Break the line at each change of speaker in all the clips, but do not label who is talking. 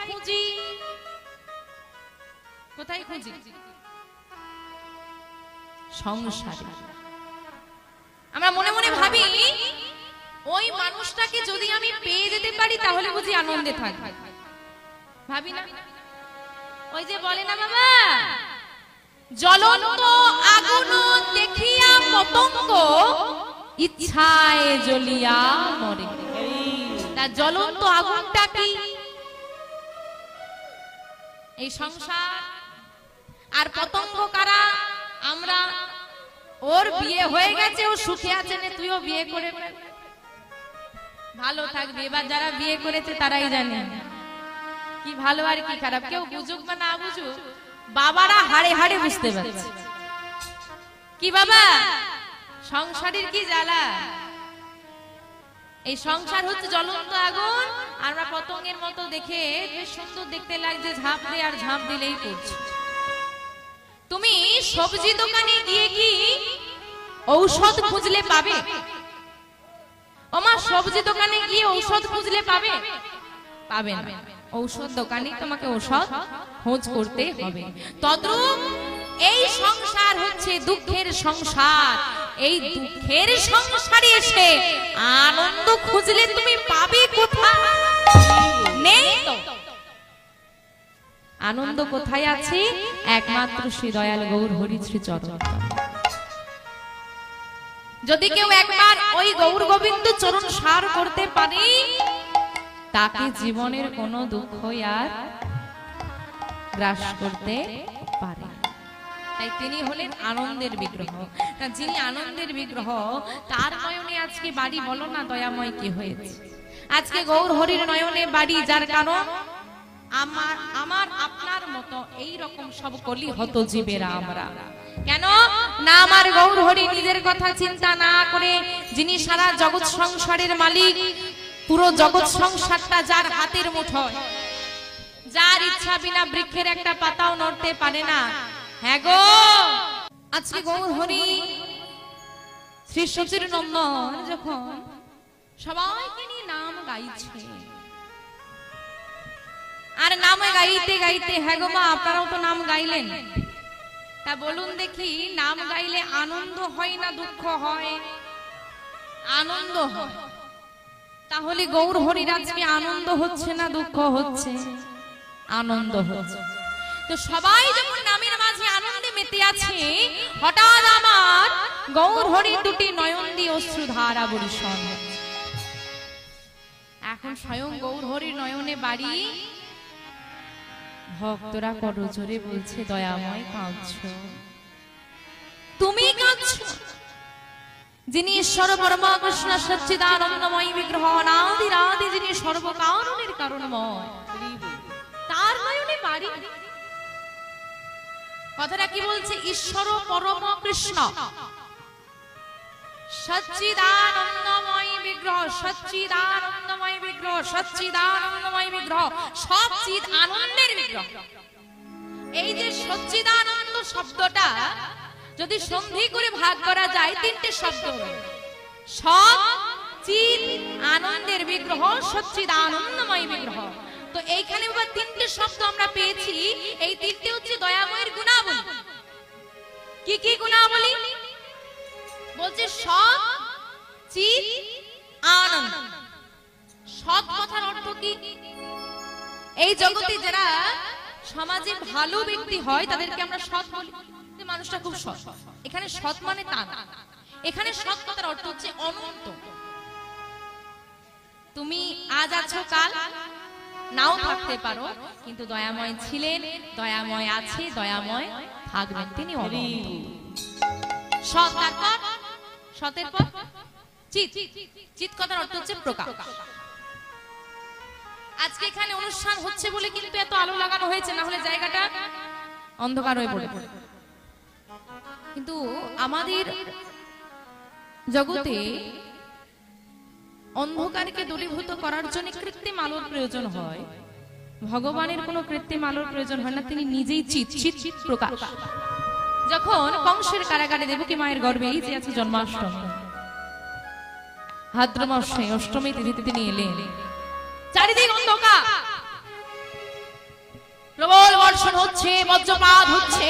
খুঁজি? কোথায় খুঁজি? সংসারে। আমরা মনে মনে ভাবি ওই মানুষটাকে যদি আমি পেয়ে যেতে পারি তাহলে বুঝি আনন্দে থাকবো। ভাবি না? ওই যে বলে না বাবা, জ্বলন্ত আগুন দেখিয়া পতঙ্গ ইচ্ছায় জ্বলিয়া মরে। তা জ্বলন্ত আগুনটা কি? এই সংসার। আর পতঙ্গ কারা? আমরা। ওর বিয়ে হয়ে গেছে, ও সুখে আছে, তুইও বিয়ে করে ভালো থাকবি। এবার যারা বিয়ে করেছে তারাই জানে কি ভালো আর কি খারাপ। কেউ বুঝুক বা না বুঝুক, বাবারা হাড়ে হাড়ে বুঝতে পারছে কি বাবা সংসারের কি জ্বালা। এই সংসার হচ্ছে জ্বলন্ত আগুন। আমরা পতঙ্গের মতো দেখে সুন্দর দেখতে লাগছে, ঝাঁপ দিয়ে আর ঝাঁপ দিলেই পড়ছে। তুমি সবজি দোকানে গিয়ে কি ঔষধ খুঁজলে পাবে? ওমা সবজি দোকানে গিয়ে ঔষধ খুঁজলে পাবে? পাবে না। ঔষধ দোকানে তোমাকে ঔষধ খোঁজ করতে হবে। তদ্রূপ এই সংসার হচ্ছে দুঃখের সংসার। এই দুঃখের সংসারে এসে আনন্দ খুঁজলে তুমি পাবে কোথায়? নেই তো। আনন্দ কোথায় আছে? একমাত্র শ্রী দয়াল গৌর হরি শ্রী চরণ। যদি কেউ একবার ওই গৌর গোবিন্দ চরণ সার করতে পারে, তাকে জীবনের কোনো দুঃখ আর গ্রাস করতে পারে। তাই তিনি হলেন আনন্দের বিগ্রহ। যিনি আনন্দের বিগ্রহ, তার নয়নে আজকে বাড়ি বলো না দয়াময় কি হয়েছে? আজকে গৌর হরির নয়নে বাড়ি, যার কারণ আমার আপনার মতো এই রকম সব কলি হত জীবেরা আমরা। কেন না? আমার গৌর হরি নিজের কথা চিন্তা না করে, যিনি সারা জগৎ সংসারের মালিক, পুরো জগৎ সংসারটা যার হাতের মুঠোয়, যার ইচ্ছা বিনা বৃক্ষের একটা পাতাও নড়তে পারে না। হ্যাঁ গো, আজকে গৌর হরি শ্রী সচির নন্দন যখন সবাইকে নিয়ে নাম গাইছে, আর নাম গাইতে গাইতে, হ্যাঁ গো মা আপনারাও তো নাম গাইলেন, তা বলুন দেখি নাম গাইলে আনন্দ হয় না দুঃখ হয়? আনন্দ হয়। তাহলে গৌর হরির আজকে আনন্দ হচ্ছে না দুঃখ হচ্ছে? আনন্দ হচ্ছে। তো সবাই যখন নামের মাঝে আনন্দে মেতে আছে, হঠাৎ আমার গৌর হরির দুটি নয়ন দিয়ে অশ্রুধারা বর্ষণ। এখন স্বয়ং গৌর হরির নয়নে বাড়ি। ভক্তরা করজোরে বলছে, দয়াময় কাঁদছো, তুমি কাঁদছো? যিনি ঈশ্বর পরমা কৃষ্ণ সচ্চিদানন্দময় বিগ্রহ, অনাদিরাদি, যিনি সর্বকারণের কারণময়, তার নয়নে বাড়ি। কথাটা কি বলছে? ঈশ্বর পরম কৃষ্ণ সচ্চিদানন্দময় বিগ্রহ, সচ্চিদানন্দময় বিগ্রহ, সচ্চিদানন্দময় বিগ্রহ, সচ্চিদ আনন্দের বিগ্রহ। এই যে সচ্চিদানন্দ শব্দটা যদি সন্ধি করে ভাগ করা যায়, তিনটে শব্দ, সচ্চিদ আনন্দের বিগ্রহ, সচ্চিদানন্দময় বিগ্রহ। তো এইখানে বাবা তিনটে শব্দ আমরা পেয়েছি। এই তিনটে হচ্ছে দয়াময়ের গুণাবলী। কি কি গুণাবলী? বলছে সৎ, চিৎ, আনন্দ। সৎ কথার অর্থ কি? এই জগতে যারা সমাজে ভালো ব্যক্তি হয় তাদেরকে আমরা সৎ বলি, মানুষটা খুব সৎ। এখানে সৎ মানে তা না, এখানে সৎ কথার অর্থ হচ্ছে অনন্ত। তুমি আজ আছো, কাল নাও থাকতে পারো, কিন্তু দয়াময় ছিলেন, দয়াময় আছে, দয়াময় থাকবেন, তিনি অনন্ত। সৎ, তারপর সতের পর চিৎ। চিৎ কথার অর্থ হচ্ছে প্রকাশ। আজকে এখানে অনুষ্ঠান হচ্ছে বলে কিন্তু এত আলো লাগানো হয়েছে, না হলে জায়গাটা অন্ধকার হয়ে পড়ে। কিন্তু আমাদের জগতে অন্ধকারকে দূরীভূত করার জন্য কৃত্রিম আলোর প্রয়োজন হয়। ভগবানের কোনো কৃত্রিম আলোর প্রয়োজন হয় না, তিনি নিজেই চিৎ, চিৎ প্রকাশ। যখন কংসের কারাগারে দেবকী মায়ের গর্ভে এই যে আছে জন্মাষ্টমী, ভাদ্র মাসে অষ্টমী তিথিতে তিনি এলেন, চারিদিক অন্ধকার, পড়ছে, বজ্রপাত হচ্ছে,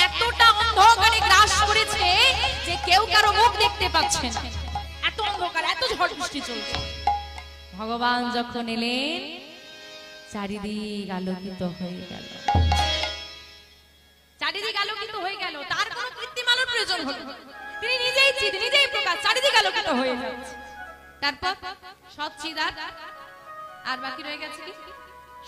এতটা অন্ধকারে গ্রাস করেছে যে কেউ কারো মুখ দেখতে পাচ্ছে না, এত অন্ধকার, এত ঝড় বৃষ্টি চলছে। ভগবান যখন এলেন চারিদিক আলোকিত হয়ে গেল, চারিদিক আলোকিত হয়ে গেল, তার কোনো কৃত্রিম আলোর প্রয়োজন হলো না। তিনি নিজেই চিৎ, নিজেই প্রকাশ, চারিদিক আলোকিত হয়ে যাচ্ছে। তারপর সব চিৎ আর বাকি রয়ে গেছে কি?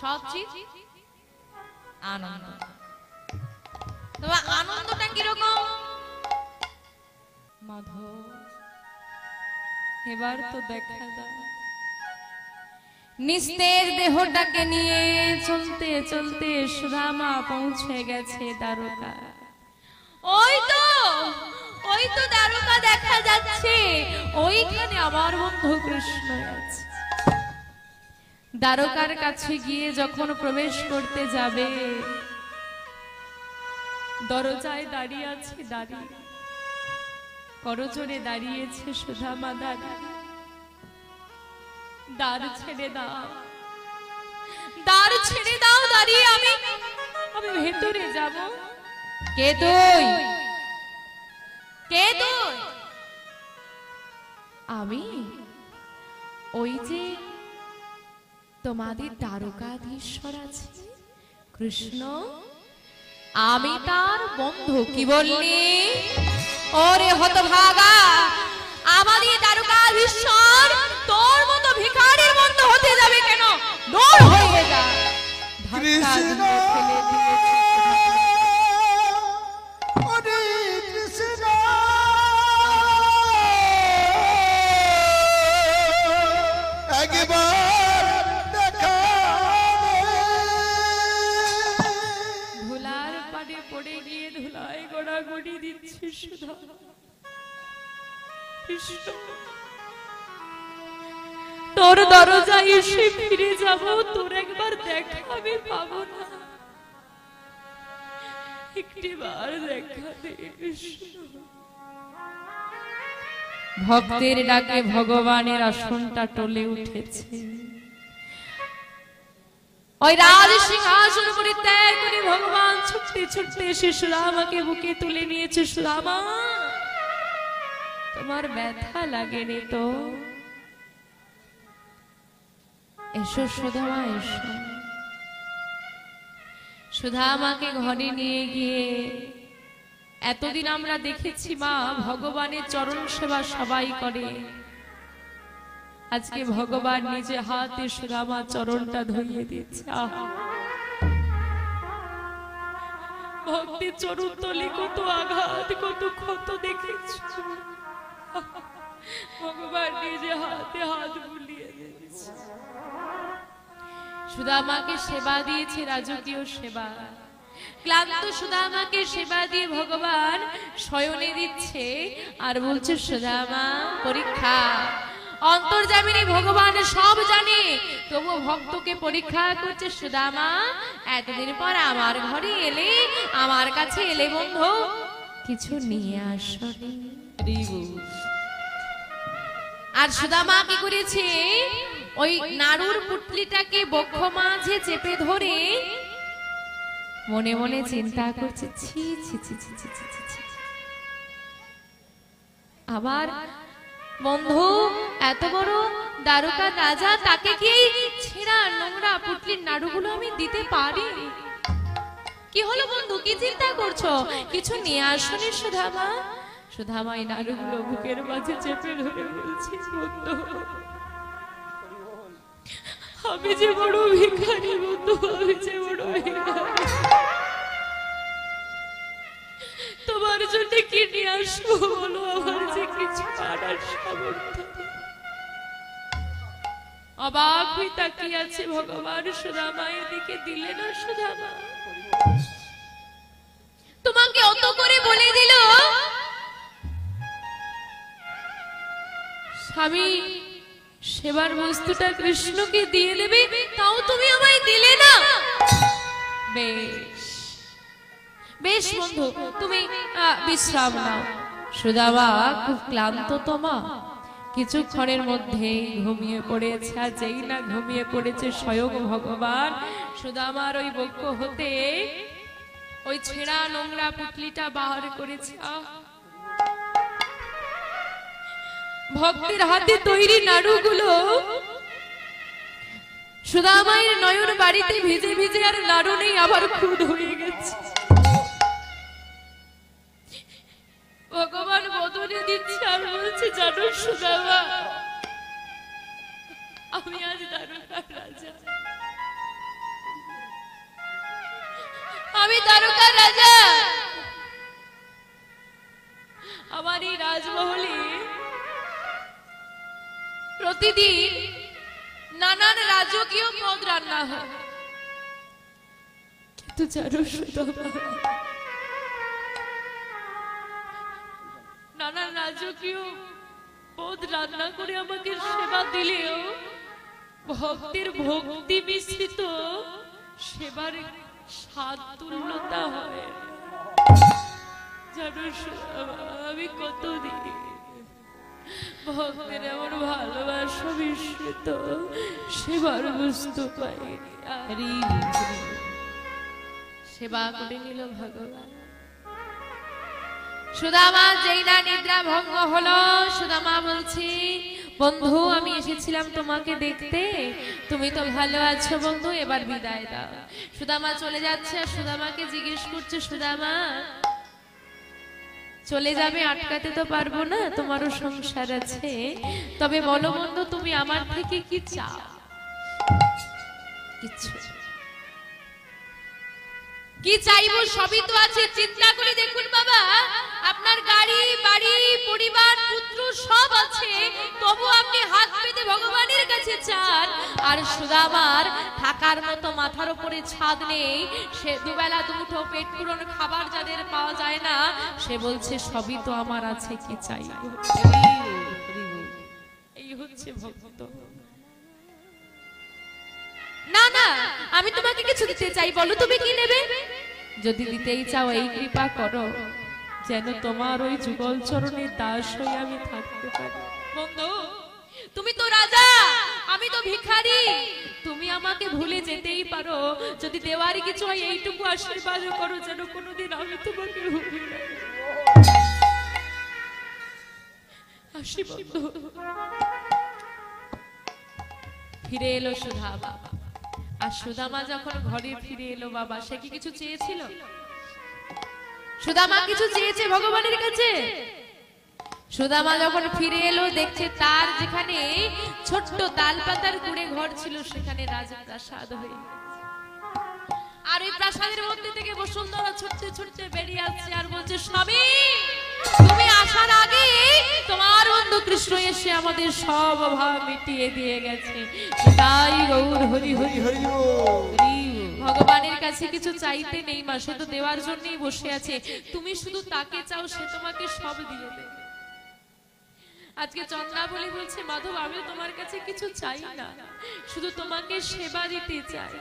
সব চিৎ আনন্দ। তোমার আনন্দটা কিরকম? মাধব এবার তো দেখা দাও। নিস্তেজ দেহটাকে নিয়ে চলতে চলতে সুদামা পৌঁছে গেছে দ্বারকা। ওই তো দ্বারকা দেখা যাচ্ছে, ওইখানে আমার বন্ধু কৃষ্ণ আছে। দ্বারকার কাছে গিয়ে যখন প্রবেশ করতে যাবে, দরজায় দাঁড়িয়ে আছে, দাঁড়িয়ে করজোড়ে দাঁড়িয়েছে সুদামা, দাঁড়িয়ে দ্বার ছেড়ে দাও, দ্বার ছেড়ে দাও, দাঁড়িয়ে আমি ভেতরে যাব। কে তুই? কে তুই? আমি ওই যে তোমাদের দ্বারকাধীশ্বর আছে কৃষ্ণ, আমি তার বন্ধু। কি বললি? ওরে হতভাগা, আমাদের দ্বারকাধীশ্বর তোর মতো ভিখারির বন্ধু হতে যাবে কেন? দূর হয়ে যা। ধাক্কা দিয়ে ফেলে দিয়েছে। ধুলার পাড়ে পড়ে গিয়ে ধুলায় গোড়াগড়ি দিচ্ছে সুধা। তোর দরজায় এসে ফিরে যাব, তোর একবার দেখা আমি পাবো না, একটিবার দেখা দে কৃষ্ণ। ভক্তের ডাকে ভগবানের আসনটা টলে উঠেছে। ওই রাজ সিংহাসন পরিত্যাগ করে ভগবান ছুটতে ছুটতে এসে সুদামাকে বুকে তুলে নিয়েছে। সুদামা, তোমার ব্যথা লাগেনি তো? এসো সুদামা, এসো। সুদামাকে ঘরে নিয়ে গিয়ে, এতদিন আমরা দেখেছি মা ভগবানের চরণ সেবা সবাই করে, আজকে ভগবান নিজে হাতে সুদামা চরণটা ধরিয়ে দিচ্ছে। ভক্তি চরণ তলে কত আঘাত, কত ক্ষত দেখেছ, ভগবান নিজে হাতে হাত বুলিয়ে দিচ্ছে। সুদামাকে সেবা দিয়েছে, রাজকীয় সেবা। ক্লান্ত সুদামাকে সেবা দিয়ে ভগবান শয়নে দিচ্ছে আর বলছে, সুদামা পরীক্ষা। অন্তর্যামিনী ভগবান সব জানে, তবু ভক্তকে পরীক্ষা করছে। সুদামা, এতদিন পর আমার ঘরে এলে, আমার কাছে এলে বন্ধু, কিছু নিয়ে আসনি। আর সুদামা কি করেছে? ওই নাড়ুর পুটলিটাকে বক্ষ মাঝে চেপে ধরে মনে মনে চিন্তা করছে, ছি ছি ছি ছি ছি ছি ছি, আবার বন্ধু এত বড় দ্বারকা রাজা, তাকে কি ছেঁড়া নোংরা পুটলির নাড়ুগুলো আমি দিতে পারি? কি হলো বন্ধু, কি চিন্তা করছো? কিছু নিয়ে আসনি সুদামা? সুদামা এই নাড়ুগুলো বুকের মাঝে চেপে ধরে বলছি, বন্ধু আমি যে বড় ভিখারি, বন্ধু আমি যে বড় ভিখারি, তোমার জন্য কি নিয়ে আসবো বলো? আমার যে কিছু আনার সামর্থ্য। অবাক হয়ে তাকিয়ে আছে ভগবান। সুদামায়ের দিকে দিলে না? সুদামা, তোমাকে অত করে বলে দিল স্বামী সেবার বস্তুটা কৃষ্ণকে দিয়ে দেবে, তাও তুমি আমায় দিলে না। বেশ বেশ বন্ধু, তুমি বিশ্রাম নাও। সুদামা খুব ক্লান্ত তো মা, কিছুক্ষণের মধ্যে ঘুমিয়ে পড়েছে। আর যেই না ঘুমিয়ে পড়েছে, স্বয়ং ভগবান সুদামার ওই বক্ষ হতে ওই ছেঁড়া নোংরা পুটলিটা বাহার করেছে। ভক্তের হাতে তৈরি নাড়ুগুলো সুদামায়ের নয়ন বাড়িতে ভিজে ভিজে আর নাড়ু নেই, আবার খুদ হয়ে গেছে। ভগবান বদলে দিচ্ছে আর বলছে, জানো সুদামা, আমি আজ দ্বারকার রাজা, আমি দ্বারকার রাজা। আমার এই রাজমহলে প্রতিদিন নানান রাজকীয় পদ রান্না হয়, কিন্তু জানো সুদামা, নানান রাজকীয় পদ রান্না করে আমাকে সেবা দিলেও ভক্তের ভক্তি মিশ্রিত সেবার স্বাদ তুল্যতা হয়। জানো আমি কতদিন ভক্তের এমন ভালোবাসা মিশ্রিত সেবার বুঝতে পাইনি। সেবা করে নিল ভগবান। সুদামা যেই না নিদ্রা ভঙ্গ হলো, সুদামা বলছি, বন্ধু আমি এসেছিলাম তোমাকে দেখতে, তুমি তো ভালো আছো বন্ধু, এবার বিদায় দাও। সুদামা চলে যাচ্ছে। সুদামাকে জিজ্ঞেস করছে, সুদামা চলে যাবে, আটকাতে তো পারবো না, তোমারও সংসার আছে, তবে বলো বন্ধু তুমি আমার থেকে কি চাও? কিছু কি চাইবো সবই তো আছে, চিন্তা করে দেখুন বাবা, আপনার গাড়ি বাড়ি পরিবার পুত্র সব আছে, তবু আপনি হাত পেতে ভগবানের কাছে চান। আর সুদামার থাকার মতো মাথার উপরে ছাদ নেই, সে দুবেলা দুমুঠো পেট পূরণ খাবার যাদের পাওয়া যায় না, সে বলছে সবই তো আমার আছে, কি চাইবো? এই হচ্ছে ভক্ত। না না আমি তোমাকে কিছু দিতে চাই, বলো তুমি কি নেবে? যদি দিতেই চাও এই কৃপা করো যেন তোমার ওই যুগল চরণের দাস হয়ে আমি থাকতে পারি। বন্ধু তুমি তো রাজা, আমি তো ভিখারি, তুমি আমাকে ভুলে যেতেই পারো, যদি দেওয়ারই কিছু হয় এইটুকু আশীর্বাদ করো যেন কোনোদিন আমি তোমাকে ভুলি না। আসি বন্ধু। ফিরে এলো সুদামা। আর সুদামা যখন ঘরে ফিরে এলো বাবা, সে কি কিছু চেয়েছিল? সুদামা কিছু চেয়েছে ভগবানের কাছে? সুদামা যখন ফিরে এলো দেখছে তার যেখানে ছোট্ট তালপাতার কুড়ে ঘর ছিল সেখানে রাজপ্রাসাদ হয়ে, আর ওই প্রাসাদের মধ্যে থেকে বসুন্ধরা ছুটতে ছুটতে বেরিয়ে আসছে আর বলছে, স্বামী তুমি আসার আগে তোমার বন্ধু কৃষ্ণ এসে আমাদের সব অভাব মিটিয়ে দিয়ে গেছে। তাই গৌর হরি হরি হরি ভগবানের কাছে কিছু চাইতে নেই মা, সে তো দেওয়ার জন্যই বসে আছে, তুমি শুধু তাকে চাও, সে তোমাকে সব দিয়ে দেবে। আজকে চন্দ্রাবলী বলছে, মাধব আমি তোমার কাছে কিছু চাই না, শুধু তোমাকে সেবা দিতে চাই।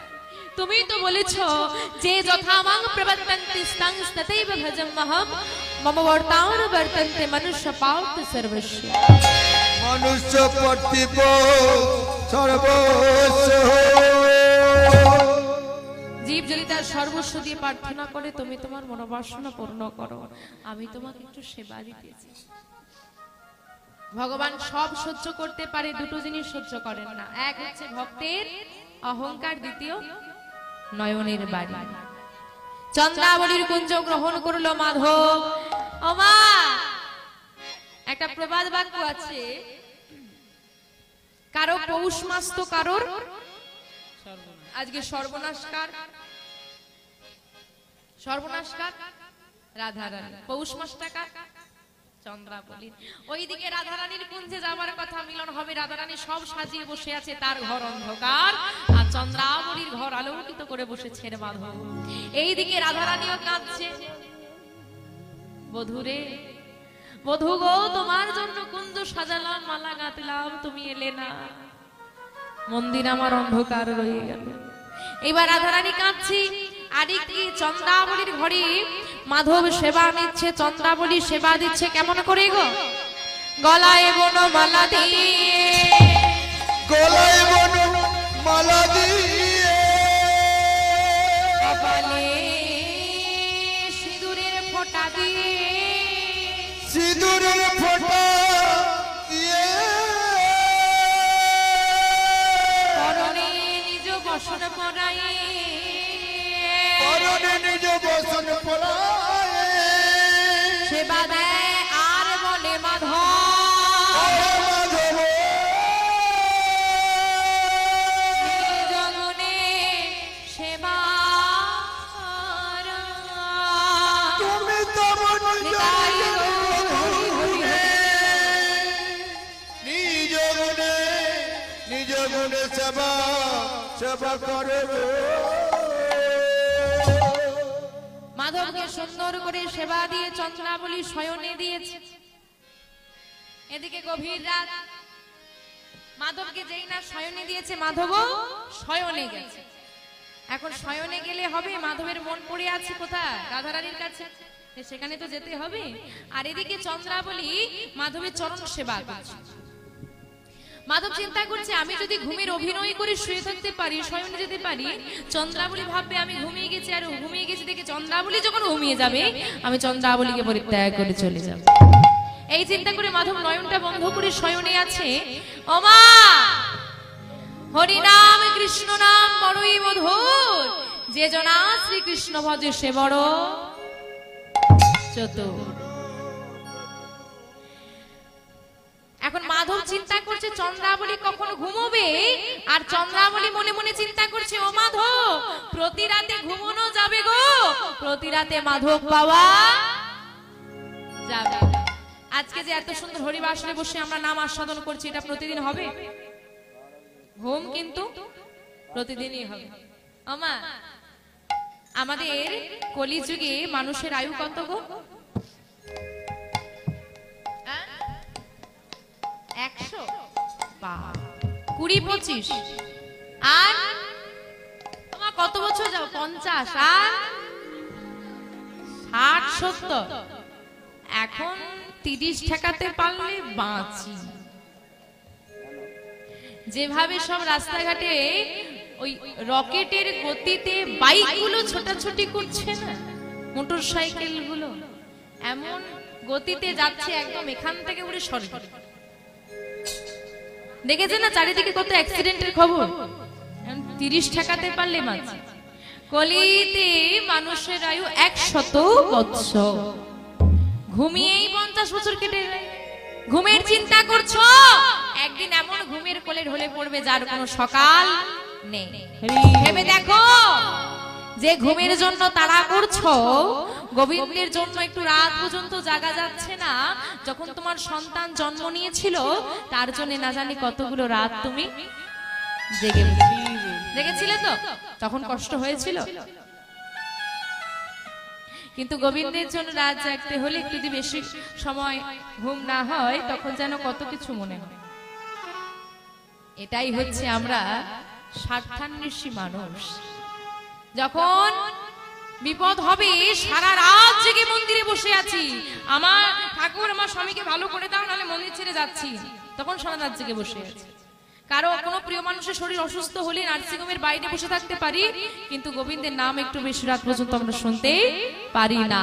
তুমি তো বলেছো যে যথামাং প্রবর্তন্তে স্তাং তথৈব ভজমহম মম বর্তান বর্তন্তে মনুষ্য পার্থ সর্বস্ব।
মনুষ্য কর্তৃপ সর্বস্ব।
জীব যদি তার সর্বস্ব দিয়ে প্রার্থনা করে তুমি তোমার মনোবাসনা পূর্ণ করো, আমি তোমাকে একটু সেবা দিতে চাই। ভগবান সব সহ্য করতে পারে, দুটো জিনিস সহ্য করেন না, এক হচ্ছে ভক্তের অহংকার, দ্বিতীয় নয়নের বাড়ি। চন্দ্রাবলীর কুঞ্জ গ্রহণ করলো মাধব। ও মা, একটা প্রবাদ বাক্য আছে, কারো পৌষ মাস তো কারোর আজকে সর্বনাশকার। সর্বনাশকার রাধারানী, পৌষ মাসটা কার? চন্দ্রাবলী। ওইদিকে রাধারানীর কুঞ্জে যাবার কথা, মিলন হবে, রাধারানী সব সাজিয়ে বসে আছে, তার ঘর অন্ধকার, আর চন্দ্রাবলীর ঘর আলোকিত করে বসেছে মাধব। এইদিকে রাধারানীও কাঁদছে, বধুরে বধু গো তোমার জন্য কুঞ্জ সাজালাম, মালা গাঁথলাম, তুমি এলে না, মন্দির আমার অন্ধকার রয়ে গেল। এবার রাধারানী কাঁদছি, আরেকটি চন্দ্রাবলীর ঘরে মাধব সেবা নিচ্ছে, চন্দ্রাবলী সেবা দিচ্ছে কেমন করে গো? গলায় বনমালা দিয়ে,
গলায় বনমালা দিয়ে
বসন পড়াই
পরনে নিজ বসন পড়ায়
সেবা দেয় আর বলে মাধব
মাধব
জগনে সেবা
তুমি তমন নিজ গুণে সেবা সেবা করে
মাধবকে সুন্দর করে সেবা দিয়ে চন্দ্রাবলী শয়নে দিয়েছে। এদিকে গভীর রাত, মাধবকে যেই না শয়নে দিয়েছে মাধব শয়নে গেছে। এখন শয়নে গেলে হবে, মাধবের মন পড়ে আছে কোথায়? রাধারানীর কাছে, সেখানে তো যেতে হবে। আর এদিকে চন্দ্রাবলী মাধবের চরণ সেবা করছে। মাধব চিন্তা করছে আমি যদি ঘুমের অভিনয় করে শুয়ে থাকতে পারি, শয়নে যেতে পারি, চন্দ্রাবলী ভাববে আমি ঘুমিয়ে গেছি। আর ঘুমিয়ে গেছি দেখে চন্দ্রাবলী যখন ঘুমিয়ে যাবে, আমি চন্দ্রাবলীকে পরিত্যাগ করে চলে যাব। এই চিন্তা করে মাধব নয়নটা বন্ধ করে শয়নে আছে। ও মা, হরি নাম কৃষ্ণ নাম বড়ই মধুর, যে জনা শ্রীকৃষ্ণ ভজে সে বড় চতুর। এখন মাধব চিন্তা করছে চন্দ্রাবলী কখন ঘুমোবে, আর চন্দ্রাবলী মনে মনে চিন্তা করছে ও মাধব প্রতি রাতে ঘুমানো যাবে গো, প্রতি রাতে মাধব পাওয়া যাবে। আজকে যে এত সুন্দর হরিবাসরে বসে আমরা নাম আস্বাদন করছি, এটা প্রতিদিন হবে? ঘুম কিন্তু প্রতিদিনই হবে। আমা, আমাদের কলিযুগে মানুষের আয়ু কত গো? 100, 20-25। আর তোমার কত বছর যাও? 50 আর 60-70। এখন 30 ঠেকাতে পারলে বাঁচি। যেভাবে সব রাস্তাঘাটে ওই রকেটের গতিতে বাইকগুলো ছোটাছুটি করছে না, মোটর সাইকেল গুলো এমন গতিতে যাচ্ছে, একদম এখান থেকে উড়ে সরে। দেখেছেন না চারিদিকে কত অ্যাক্সিডেন্টের খবর? 30 ঠেকাতে পারলে বাঁচি। কলিতে মানুষের আয়ু 100 বছর, ঘুমিয়েই 50 বছর কেটে যায়। ঘুমের চিন্তা করছো, একদিন এমন ঘুমের কোলে ঢলে পড়বে যার কোনো সকাল নেই। ভেবে দেখো, যে ঘুমের জন্য তাড়া করছো, গোবিন্দের জন্য একটু রাত পর্যন্ত জাগা যাচ্ছে না। যখন তোমার সন্তান জন্ম নিয়েছিল, তার জন্য না জানি কতগুলো রাত তুমি জেগেছিলে। তো তখন কষ্ট হয়েছিল, কিন্তু গোবিন্দের জন্য রাত জাগতে হলে একটু যদি বেশি সময় ঘুম না হয়, তখন যেন কত কিছু মনে হয়। এটাই হচ্ছে আমরা স্বার্থান্বেষী মানুষ। যখন বিপদ হবে, সারা রাত জেগে মন্দিরে বসে আছি, আমার ঠাকুর আমার স্বামীকে ভালো করে দাও, নাহলে মন্দির ছেড়ে যাচ্ছি, তখন সারা রাত জেগে বসে আছি। কারো কোনো প্রিয় মানুষের শরীর অসুস্থ হলে নার্সিংহোমের বাইরে বসে থাকতে পারি, কিন্তু গোবিন্দের নাম একটু বেশি রাত পর্যন্ত আমরা শুনতে পারি না।